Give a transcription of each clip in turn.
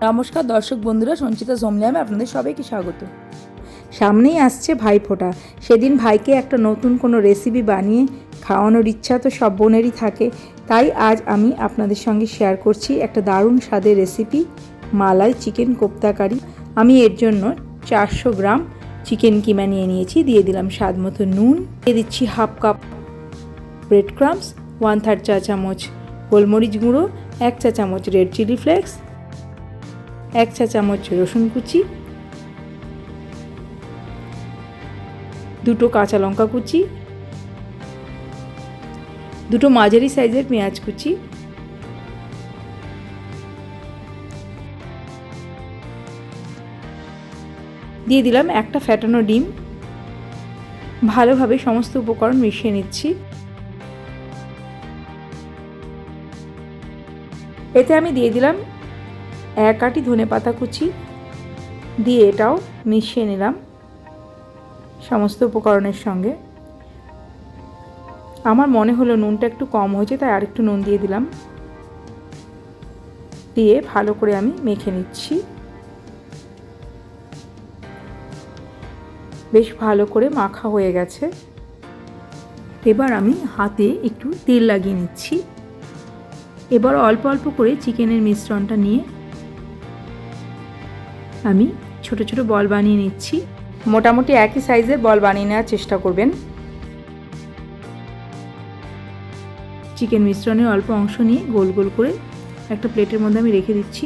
নমস্কার দর্শক বন্ধুরা, সঞ্চিতা সোমলিয়ামে আপনাদের সবাইকে স্বাগত। সামনেই আসছে ভাই ফোঁটা। সেদিন ভাইকে একটা নতুন কোনো রেসিপি বানিয়ে খাওয়ানোর ইচ্ছা তো সব বোনেরই থাকে। তাই আজ আমি আপনাদের সঙ্গে শেয়ার করছি একটা দারুণ স্বাদের রেসিপি, মালাই চিকেন কোপ্তা কারি। আমি এর জন্য 400 গ্রাম চিকেন কিমা নিয়ে নিয়েছি। দিয়ে দিলাম স্বাদ মতো নুন, দিয়ে দিচ্ছি হাফ কাপ ব্রেড ক্রাম্বস, 1/3 চা চামচ গোলমরিচ গুঁড়ো, 1 চা চামচ রেড চিলি ফ্লেক্স, 1 চা চামচ রসুন কুচি, 2 কাঁচা লঙ্কা কুচি, 2 মাঝারি সাইজের পেঁয়াজ কুচি, দিয়ে দিলাম একটা ফ্যাটানো ডিম। ভালোভাবে সমস্ত উপকরণ মিশিয়ে নিচ্ছি। এতে আমি দিয়ে দিলাম 1 আঁটি ধনেপাতা কুচি, দিয়ে এটাও মিশিয়ে নিলাম সমস্ত উপকরণের সঙ্গে। আমার মনে হলো নুনটা একটু কম হয়েছে, তাই আরেকটু নুন দিয়ে দিলাম। দিয়ে ভালো করে আমি মেখে নিচ্ছি। বেশ ভালো করে মাখা হয়ে গেছে। এবার আমি হাতে একটু তেল লাগিয়ে নিচ্ছি। এবার অল্প অল্প করে চিকেনের মিশ্রণটা নিয়ে আমি ছোট ছোট বল বানিয়ে নিচ্ছি। মোটামুটি একই সাইজের বল বানিয়ে নেওয়ার চেষ্টা করবেন। চিকেন মিশ্রণের অল্প অংশ নিয়ে গোল গোল করে একটা প্লেটের মধ্যে আমি রেখে দিচ্ছি।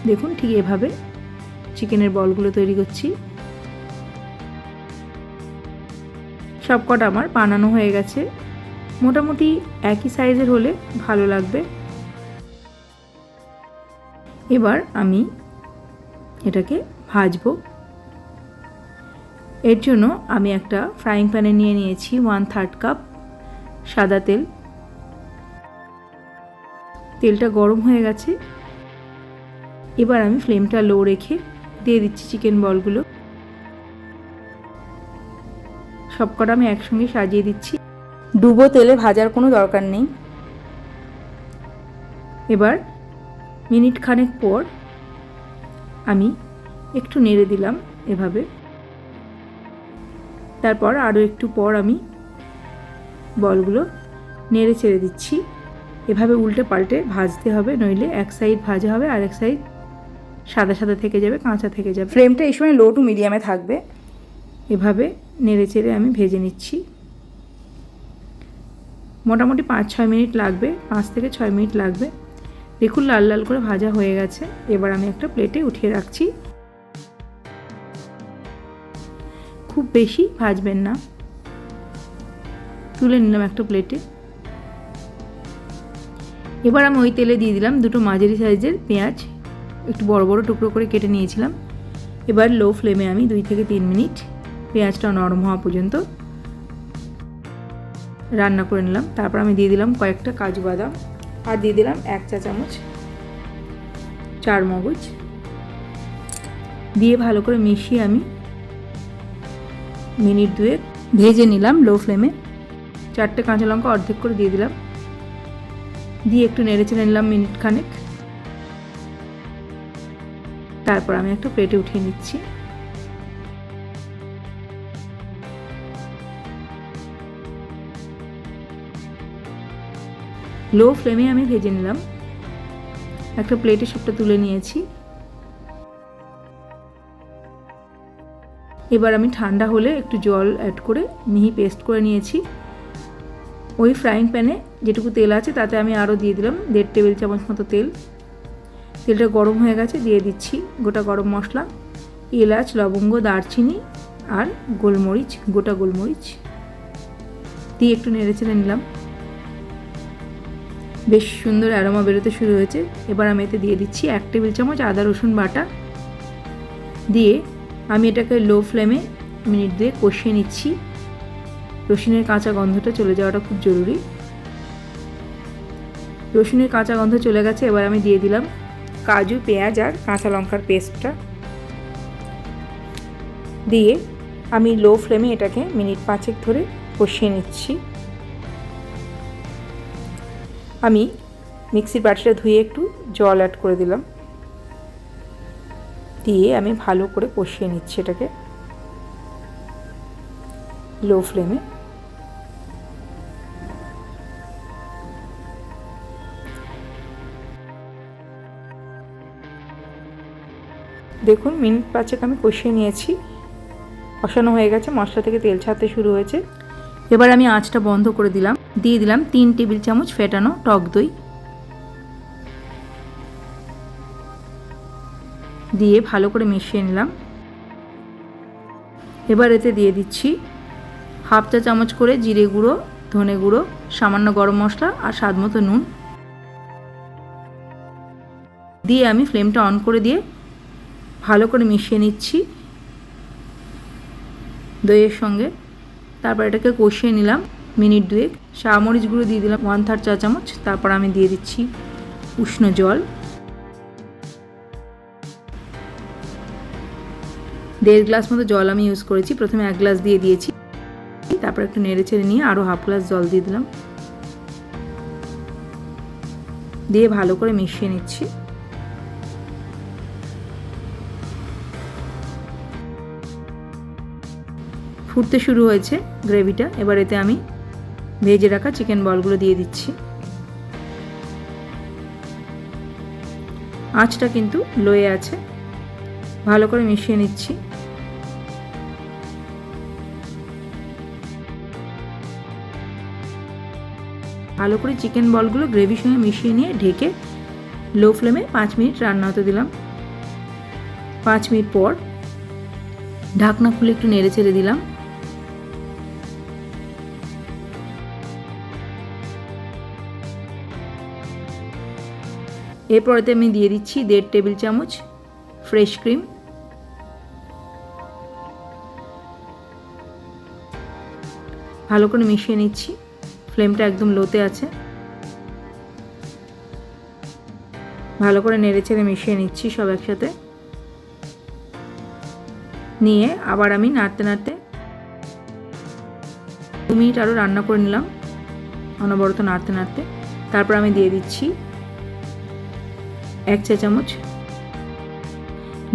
দেখুন, ঠিক এভাবে চিকেনের বলগুলো তৈরি করছি। সবকটা আমার বানানো হয়ে গেছে। মোটামুটি একই সাইজের হলে ভালো লাগবে। এবার আমি এটাকে ভাজবো। এর জন্য আমি একটা ফ্রাইং প্যানে নিয়ে নিয়েছি 1/3 কাপ সাদা তেল। তেলটা গরম হয়ে গেছে। এবার আমি ফ্লেমটা লো রেখে দিয়ে দিচ্ছি চিকেন বলগুলো। সবকটা আমি একসঙ্গে সাজিয়ে দিচ্ছি। ডুবো তেলে ভাজার কোনো দরকার নেই। এবার মিনিট খানেক পর আমি একটু নেড়ে দিলাম এভাবে। তারপর আরও একটু পর আমি বলগুলো নেড়ে চেড়ে দিচ্ছি। এভাবে উল্টে পাল্টে ভাজতে হবে, নইলে এক সাইড ভাজা হবে আর এক সাইড সাদা সাদা থেকে যাবে, কাঁচা থেকে যাবে। ফ্লেমটা এই সময় লো টু মিডিয়ামে থাকবে। এভাবে নেড়ে চেড়ে আমি ভেজে নিচ্ছি। মোটামুটি 5-6 মিনিট লাগবে, 5 থেকে 6 মিনিট লাগবে। দেখুন লাল লাল করে ভাজা হয়ে গেছে। এবার আমি একটা প্লেটে উঠিয়ে রাখছি। খুব বেশি ভাজবেন না। তুলে নিলাম একটা প্লেটে। এবার আমি ওই তেলে দিয়ে দিলাম 2 মাঝারি সাইজের পেঁয়াজ, একটু বড় বড় টুকরো করে কেটে নিয়েছিলাম। এবার লো ফ্লেমে আমি 2 থেকে 3 মিনিট পেঁয়াজটা নরম হওয়া পর্যন্ত রান্না করে নিলাম। তারপর আমি দিয়ে দিলাম কয়েকটা কাজু বাদাম, আর দিয়ে দিলাম 1 চা চামচ চারমগজ। দিয়ে ভালো করে মিশিয়ে আমি মিনিট 2 ভেজে নিলাম লো ফ্লেমে। 4টে কাঁচা লঙ্কা অর্ধেক করে দিয়ে দিলাম। দিয়ে একটু নেড়ে চেড়ে নিলাম মিনিট খানেক। তারপর আমি একটা প্লেটে উঠিয়ে নিচ্ছি। লো ফ্লেমে আমি ভেজে নিলাম। একটা প্লেটে সবটা তুলে নিয়েছি। এবার আমি ঠান্ডা হলে একটু জল অ্যাড করে মিহি পেস্ট করে নিয়েছি। ওই ফ্রাইং প্যানে যেটুকু তেল আছে তাতে আমি আরও দিয়ে দিলাম 1.5 টেবিল চামচ মতো তেল। তেলটা গরম হয়ে গেছে। দিয়ে দিচ্ছি গোটা গরম মশলা, এলাচ, লবঙ্গ, দারচিনি আর গোলমরিচ, গোটা গোলমরিচ। দিয়ে একটু নেড়ে চেড়ে নিলাম। বেশ সুন্দর অ্যারোমা বেরোতে শুরু হয়েছে। এবার আমি এতে দিয়ে দিচ্ছি 1 টেবিল চামচ আদা রসুন বাটা। দিয়ে আমি এটাকে লো ফ্লেমে মিনিট 2 কষিয়ে নিচ্ছি। রসুনের কাঁচা গন্ধটা চলে যাওয়াটা খুব জরুরি। রসুনের কাঁচা গন্ধ চলে গেছে। এবার আমি দিয়ে দিলাম কাজু, পেঁয়াজ আর কাঁচা লঙ্কার পেস্টটা। দিয়ে আমি লো ফ্লেমে এটাকে মিনিট 5 ধরে কষিয়ে নিচ্ছি। আমি মিক্সির বাটিটা ধুয়ে একটু জল অ্যাড করে দিলাম, দিয়ে আমি ভালো করে কষিয়ে নিচ্ছি এটাকে লো ফ্লেমে। দেখুন মিনিট 5 আমি কষিয়ে নিয়েছি, কষানো হয়ে গেছে, মশলা থেকে তেল ছাড়তে শুরু হয়েছে। এবার আমি আঁচটা বন্ধ করে দিলাম, দিয়ে দিলাম 3 টেবিল চামচ ফেটানো টক দই, দিয়ে ভালো করে মিশিয়ে নিলাম। এবার এতে দিয়ে দিচ্ছি হাফ চা চামচ করে জিরে গুঁড়ো, ধনে গুঁড়ো, সামান্য গরম মশলা আর স্বাদ মতো নুন দিয়ে আমি ফ্লেমটা অন করে দিয়ে ভালো করে মিশিয়ে নিচ্ছি দইয়ের সঙ্গে। তারপর এটাকে কষিয়ে নিলাম মিনিট 2। শাহমরিচ গুঁড়ো দিয়ে দিলাম 1/3 চা চামচ। তারপর আমি দিয়ে দিচ্ছি উষ্ণ জল, 1.5 গ্লাস মতো জল আমি ইউজ করেছি। প্রথমে 1 গ্লাস দিয়ে দিয়েছি, তারপর একটু নেড়ে চেড়ে নিয়ে আরও হাফ গ্লাস জল দিয়ে দিলাম, দিয়ে ভালো করে মিশিয়ে নিচ্ছি। ফুটতে শুরু হয়েছে গ্রেভিটা। এবার এতে আমি ভেজে রাখা চিকেন বলগুলো দিয়ে দিচ্ছি। আঁচটা কিন্তু লোয়ে আছে, ভালো করে মিশিয়ে নিচ্ছি। ভালো করে চিকেন বলগুলো গ্রেভির সঙ্গে মিশিয়ে নিয়ে ঢেকে লো ফ্লেমে 5 মিনিট রান্না হতে দিলাম। 5 মিনিট পর ঢাকনা খুলে একটু নেড়ে চেড়ে দিলাম। এরপরেতে আমি দিয়ে দিচ্ছি 1.5 টেবিল চামচ ফ্রেশ ক্রিম, ভালো করে মিশিয়ে নিচ্ছি। ফ্লেমটা একদম লোতে আছে, ভালো করে নেড়ে চেড়ে মিশিয়ে নিচ্ছি সব একসাথে নিয়ে আবার আমি নাড়তে নাড়তে 2 মিনিট আরও রান্না করে নিলাম অনবরত নাড়তে নাড়তে। তারপর আমি দিয়ে দিচ্ছি 1 চা চামচ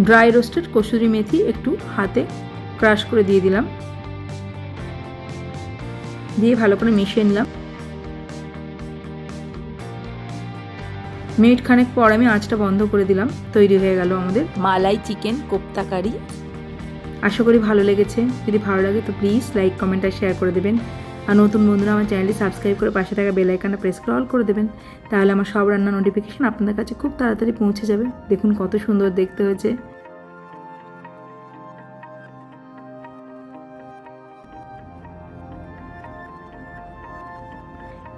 ড্রাই রোস্টেড কসুরি মেথি, একটু হাতে ক্রাশ করে দিয়ে দিলাম, দিয়ে ভালো করে মিশিয়ে নিলাম। মিনিট খানেক পর আমি আঁচটা বন্ধ করে দিলাম। তৈরি হয়ে গেল আমাদের মালাই চিকেন কোপ্তা কারি। আশা করি ভালো লেগেছে। যদি ভালো লাগে তো প্লিজ লাইক, কমেন্ট আর শেয়ার করে দেবেন। আর নতুন বন্ধুরা আমার চ্যানেলটি সাবস্ক্রাইব করে পাশে থাকা বেল আইকনটা প্রেস করে অল করে দেবেন, তাহলে আমার সব রান্নার নোটিফিকেশন আপনাদের কাছে খুব তাড়াতাড়ি পৌঁছে যাবে। দেখুন কত সুন্দর দেখতে হয়েছে।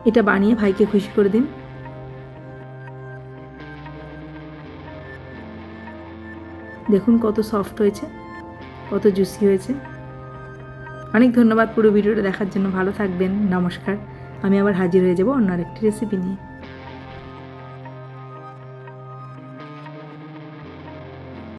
এটা বানিয়ে ভাইকে খুশি করে দিন। দেখুন কত সফট হয়েছে, কত জুসি হয়েছে। অনেক ধন্যবাদ পুরো ভিডিওটা দেখার জন্য। ভালো থাকবেন, নমস্কার। আমি আবার হাজির হয়ে যাব অন্য আরেকটি রেসিপি নিয়ে।